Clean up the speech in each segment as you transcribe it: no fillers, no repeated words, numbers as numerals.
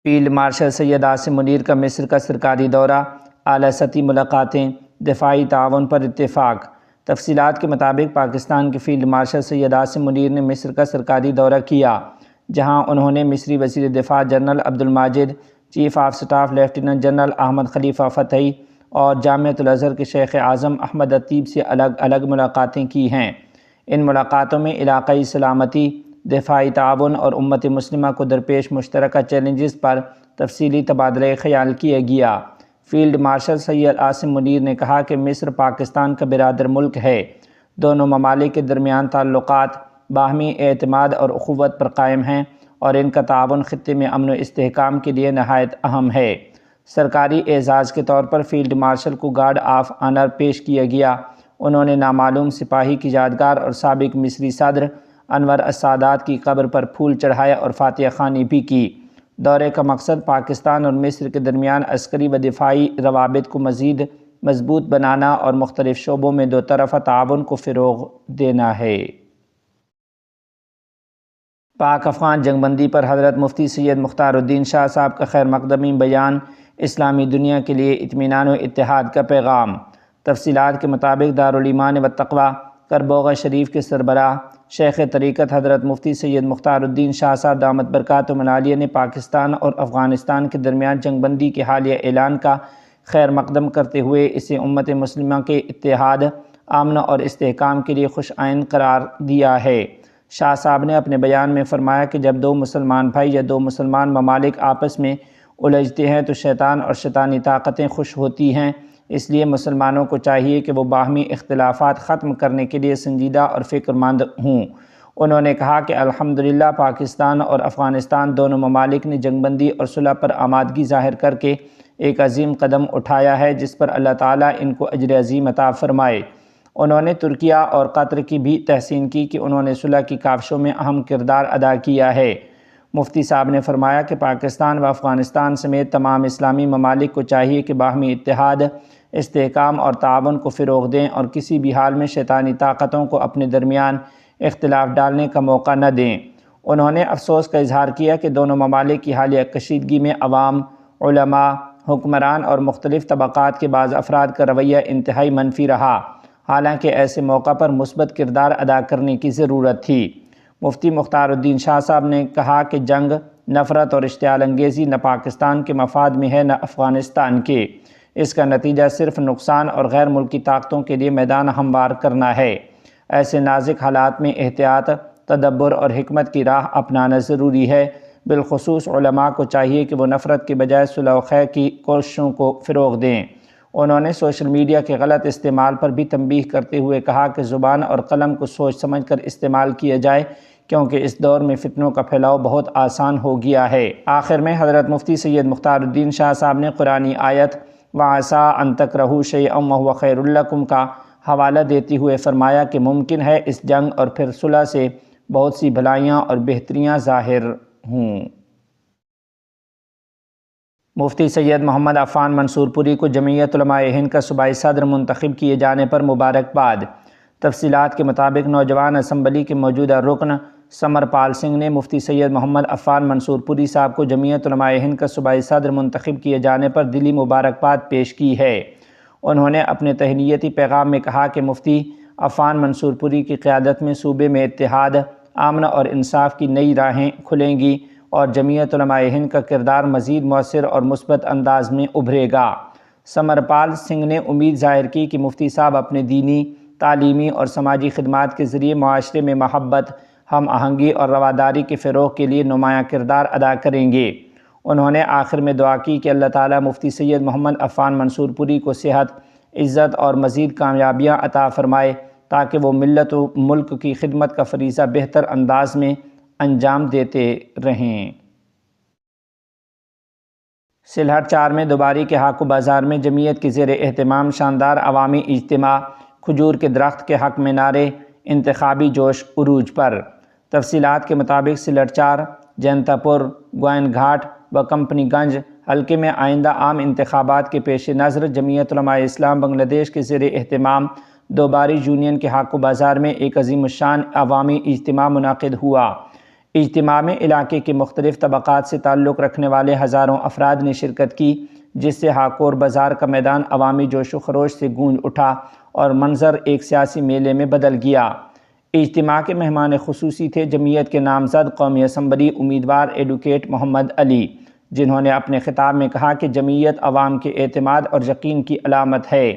Field marshal Syed Asim Munir کا مصر کا سرکاری دورہ، اعلیٰ سطحی ملاقاتیں، دفاعی تعاون پر اتفاق۔ تفصیلات کے مطابق پاکستان کے فیلڈ مارشل سید عاصم منیر نے مصر کا سرکاری دورہ کیا، جہاں انہوں نے مصری وزیر دفاع general Abd Almajid, chief of staff lieutenant general Ahmed Khalifa Fathi اور جامعۃ الازہر کے شیخ اعظم احمد الطیب سے الگ الگ ملاقاتیں کی ہیں۔ ان ملاقاتوں میں علاقائی سلامتی، دفاعی تعاون اور امت مسلمہ کو درپیش مشترکہ چیلنجز پر تفصیلی تبادلہ خیال کیا گیا۔ فیلڈ مارشل سید عاصم منیر نے کہا کہ مصر پاکستان کا برادر ملک ہے۔ دونوں ممالک کے درمیان تعلقات باہمی اعتماد اور اخوت پر قائم ہیں اور ان کا تعاون خطے میں امن و استحکام کے لیے نہایت اہم ہے۔ سرکاری اعزاز کے طور پر فیلڈ مارشل کو گارڈ آف آنر پیش کیا گیا۔ انہوں نے نامعلوم سپاہی کی یادگار اور سابق مصری صدر انور السادات کی قبر پر پھول چڑھائے اور فاتحہ خوانی بھی کی۔ دورے کا مقصد پاکستان اور مصر کے درمیان عسکری و دفاعی روابط کو مزید مضبوط بنانا اور مختلف شعبوں میں دو طرفہ تعاون کو فروغ دینا ہے۔ پاک افغان جنگ بندی پر حضرت مفتی سید مختار الدین شاہ صاحب کا خیر مقدمی بیان، اسلامی دنیا کے لیے اطمینان و اتحاد کا پیغام۔ تفصیلات کے مطابق دارالایمان والتقویٰ کربوغہ شریف کے سربراہ شیخ طریقت حضرت مفتی سید مختار الدین شاہ صاحب دامت برکاتہم العالیہ نے پاکستان اور افغانستان کے درمیان جنگ بندی کے حالیہ اعلان کا خیر مقدم کرتے ہوئے اسے امت مسلمہ کے اتحاد، امن اور استحکام کے لیے خوش آئند قرار دیا ہے۔ شاہ صاحب نے اپنے بیان میں فرمایا کہ جب دو مسلمان بھائی یا دو مسلمان ممالک آپس میں الجھتے ہیں تو شیطان اور شیطانی طاقتیں خوش ہوتی ہیں، اس لیے مسلمانوں کو چاہیے کہ وہ باہمی اختلافات ختم کرنے کے لیے سنجیدہ اور فکر مند ہوں۔ انہوں نے کہا کہ الحمدللہ پاکستان اور افغانستان دونوں ممالک نے جنگ بندی اور صلح پر آمادگی ظاہر کر کے ایک عظیم قدم اٹھایا ہے، جس پر اللہ تعالیٰ ان کو اجر عظیم عطا فرمائے۔ انہوں نے ترکیہ اور قطر کی بھی تحسین کی کہ انہوں نے صلح کی کاوشوں میں اہم کردار ادا کیا ہے۔ مفتی صاحب نے فرمایا کہ پاکستان و افغانستان سمیت تمام اسلامی ممالک کو چاہیے کہ باہمی اتحاد، استحکام اور تعاون کو فروغ دیں اور کسی بھی حال میں شیطانی طاقتوں کو اپنے درمیان اختلاف ڈالنے کا موقع نہ دیں۔ انہوں نے افسوس کا اظہار کیا کہ دونوں ممالک کی حالیہ کشیدگی میں عوام، علماء، حکمران اور مختلف طبقات کے بعض افراد کا رویہ انتہائی منفی رہا، حالانکہ ایسے موقع پر مثبت کردار ادا کرنے کی ضرورت تھی۔ مفتی مختار الدین شاہ صاحب نے کہا کہ جنگ، نفرت اور اشتعال انگیزی نہ پاکستان کے مفاد میں ہے نہ افغانستان کے۔ اس کا نتیجہ صرف نقصان اور غیر ملکی طاقتوں کے لیے میدان ہموار کرنا ہے۔ ایسے نازک حالات میں احتیاط، تدبر اور حکمت کی راہ اپنانا ضروری ہے۔ بالخصوص علماء کو چاہیے کہ وہ نفرت کے بجائے صلح و خیر کی کوششوں کو فروغ دیں۔ انہوں نے سوشل میڈیا کے غلط استعمال پر بھی تنبیہ کرتے ہوئے کہا کہ زبان اور قلم کو سوچ سمجھ کر استعمال کیا جائے، کیونکہ اس دور میں فتنوں کا پھیلاؤ بہت آسان ہو گیا ہے۔ آخر میں حضرت مفتی سید مختار الدین شاہ صاحب نے قرآنی آیت وَعَسَىٰ أَن تَكْرَهُوا شَيْئًا وَهُوَ خَيْرٌ لَكُمْ کا حوالہ دیتے ہوئے فرمایا کہ ممکن ہے اس جنگ اور پھر صلح سے بہت سی بھلائیاں اور بہتریاں ظاہر ہوں۔ مفتی سید محمد عفان منصور پوری کو جمعیت علماء ہند کا صوبائی صدر منتخب کیے جانے پر مبارکباد۔ تفصیلات کے مطابق نوجوان اسمبلی کے موجودہ رکن سمر پال سنگھ نے مفتی سید محمد عفان منصور پوری صاحب کو جمعیت علماء ہند کا صوبائی صدر منتخب کیے جانے پر دلی مبارکباد پیش کی ہے۔ انہوں نے اپنے تہنیتی پیغام میں کہا کہ مفتی عفان منصور پوری کی قیادت میں صوبے میں اتحاد، امن اور انصاف کی نئی راہیں کھلیں گی اور جمعیت علماء ہند کا کردار مزید مؤثر اور مثبت انداز میں ابھرے گا۔ سمر پال سنگھ نے امید ظاہر کی کہ مفتی صاحب اپنے دینی، تعلیمی اور سماجی خدمات کے ذریعے معاشرے میں محبت، ہم آہنگی اور رواداری کے فروغ کے لیے نمایاں کردار ادا کریں گے۔ انہوں نے آخر میں دعا کی کہ اللہ تعالیٰ مفتی سید محمد عفان منصور پوری کو صحت، عزت اور مزید کامیابیاں عطا فرمائے تاکہ وہ ملت و ملک کی خدمت کا فریضہ بہتر انداز میں انجام دیتے رہیں۔ سلہٹ 4 میں دوباری کے ہاکو بازار میں جمعیت کے زیر اہتمام شاندار عوامی اجتماع، کھجور کے درخت کے حق میں نعرے، انتخابی جوش عروج پر۔ تفصیلات کے مطابق سلہٹ 4، جینتا پور، گوئن گھاٹ و کمپنی گنج حلقے میں آئندہ عام انتخابات کے پیش نظر جمعیت علماء اسلام بنگلہ دیش کے زیر اہتمام دوباری یونین کے ہاکو بازار میں ایک عظیم الشان عوامی اجتماع منعقد ہوا۔ اجتماع میں علاقے کے مختلف طبقات سے تعلق رکھنے والے ہزاروں افراد نے شرکت کی، جس سے ہاکور بازار کا میدان عوامی جوش و خروش سے گونج اٹھا اور منظر ایک سیاسی میلے میں بدل گیا۔ اجتماع کے مہمان خصوصی تھے جمعیت کے نامزد قومی اسمبلی امیدوار ایڈوکیٹ محمد علی، جنہوں نے اپنے خطاب میں کہا کہ جمعیت عوام کے اعتماد اور یقین کی علامت ہے۔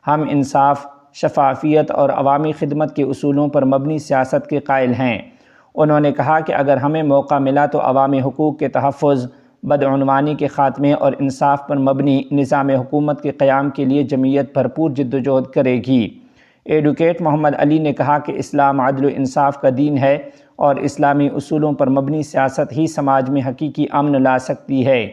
ہم انصاف، شفافیت اور عوامی خدمت کے اصولوں پر مبنی سیاست کے قائل ہیں۔ انہوں نے کہا کہ اگر ہمیں موقع ملا تو عوامی حقوق کے تحفظ، بدعنوانی کے خاتمے اور انصاف پر مبنی نظام حکومت کے قیام کے لیے جمعیت بھرپور جدوجہد کرے گی۔ ایڈوکیٹ محمد علی نے کہا کہ اسلام عدل و انصاف کا دین ہے اور اسلامی اصولوں پر مبنی سیاست ہی سماج میں حقیقی امن لا سکتی ہے۔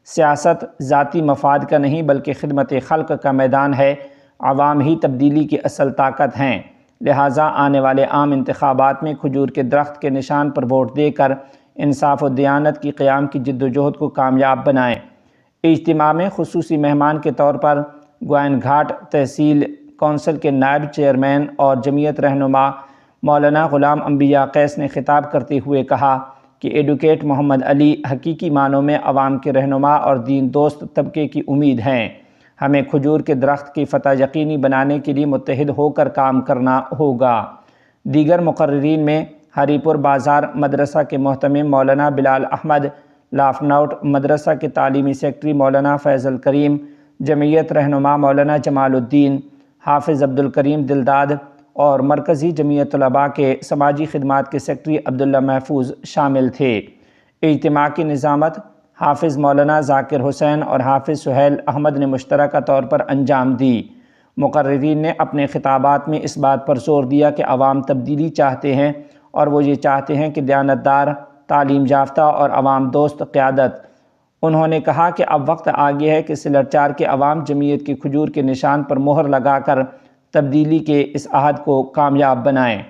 سیاست ذاتی مفاد کا نہیں بلکہ خدمت خلق کا میدان ہے۔ عوام ہی تبدیلی کی اصل طاقت ہیں، لہٰذا آنے والے عام انتخابات میں کھجور کے درخت کے نشان پر ووٹ دے کر انصاف و دیانت کی قیام کی جدوجہد کو کامیاب بنائیں۔ اجتماع میں خصوصی مہمان کے طور پر گوائن گھاٹ تحصیل کونسل کے نائب چیئرمین اور جمعیت رہنما مولانا غلام انبیاء قیس نے خطاب کرتے ہوئے کہا کہ ایڈوکیٹ محمد علی حقیقی معنوں میں عوام کے رہنما اور دین دوست طبقے کی امید ہیں۔ ہمیں کھجور کے درخت کی فتح یقینی بنانے کے لیے متحد ہو کر کام کرنا ہوگا۔ دیگر مقررین میں ہری پور بازار مدرسہ کے محتمم مولانا بلال احمد، لافناؤٹ مدرسہ کے تعلیمی سیکرٹری مولانا فیض الکریم، جمعیت رہنما مولانا جمال الدین، حافظ عبدالکریم دلداد اور مرکزی جمعیت طلباء کے سماجی خدمات کے سیکرٹری عبداللہ محفوظ شامل تھے۔ اجتماع کی نظامت حافظ مولانا ذاکر حسین اور حافظ سہیل احمد نے مشترکہ طور پر انجام دی۔ مقررین نے اپنے خطابات میں اس بات پر زور دیا کہ عوام تبدیلی چاہتے ہیں اور وہ یہ چاہتے ہیں کہ دیانتدار، تعلیم یافتہ اور عوام دوست قیادت۔ انہوں نے کہا کہ اب وقت آ گیا ہے کہ سلرچار کے عوام جمعیت کے کھجور کے نشان پر مہر لگا کر تبدیلی کے اس عہد کو کامیاب بنائیں۔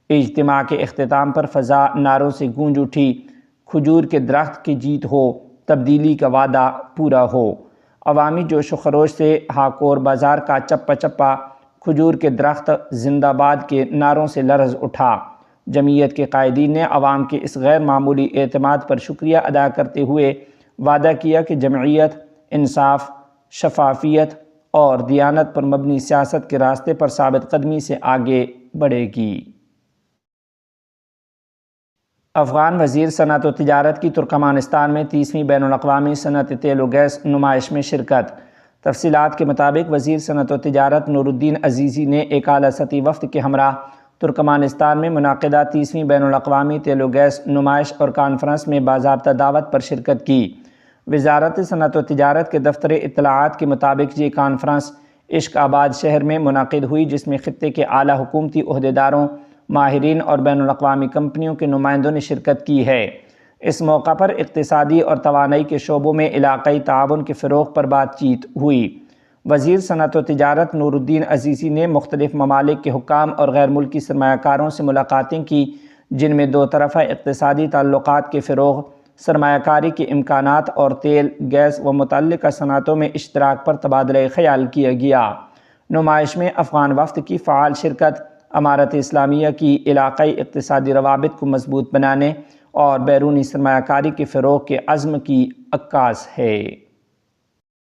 اجتماع کے اختتام پر فضا نعروں سے گونج اٹھی، کھجور کے درخت کی جیت ہو، تبدیلی کا وعدہ پورا ہو۔ عوامی جوش و خروش سے ہاکور بازار کا چپا چپا کھجور کے درخت زندہ باد کے نعروں سے لرز اٹھا۔ جمعیت کے قائدین نے عوام کے اس غیر معمولی اعتماد پر شکریہ ادا کرتے ہوئے وعدہ کیا کہ جمعیت انصاف، شفافیت اور دیانت پر مبنی سیاست کے راستے پر ثابت قدمی سے آگے بڑھے گی۔ افغان وزیر صنعت و تجارت کی ترکمانستان میں 30ویں بین الاقوامی صنعتی تیل و گیس نمائش میں شرکت۔ تفصیلات کے مطابق وزیر صنعت و تجارت نور الدین عزیزی نے ایک اعلیٰ سطحی وفد کے ہمراہ ترکمانستان میں منعقدہ 30ویں بین الاقوامی تیل و گیس نمائش اور کانفرنس میں باضابطہ دعوت پر شرکت کی۔ وزارت صنعت و تجارت کے دفتر اطلاعات کے مطابق یہ کانفرنس عشق آباد شہر میں منعقد ہوئی، جس میں خطے کے اعلیٰ حکومتی عہدیداروں، ماہرین اور بین الاقوامی کمپنیوں کے نمائندوں نے شرکت کی ہے۔ اس موقع پر اقتصادی اور توانائی کے شعبوں میں علاقائی تعاون کے فروغ پر بات چیت ہوئی۔ وزیر صنعت و تجارت نور الدین عزیزی نے مختلف ممالک کے حکام اور غیر ملکی سرمایہ کاروں سے ملاقاتیں کی، جن میں دو طرفہ اقتصادی تعلقات کے فروغ، سرمایہ کاری کے امکانات اور تیل، گیس و متعلقہ صنعتوں میں اشتراک پر تبادلہ خیال کیا گیا۔ نمائش میں افغان وفد کی فعال شرکت امارت اسلامیہ کی علاقائی اقتصادی روابط کو مضبوط بنانے اور بیرونی سرمایہ کاری کے فروغ کے عزم کی عکاس ہے۔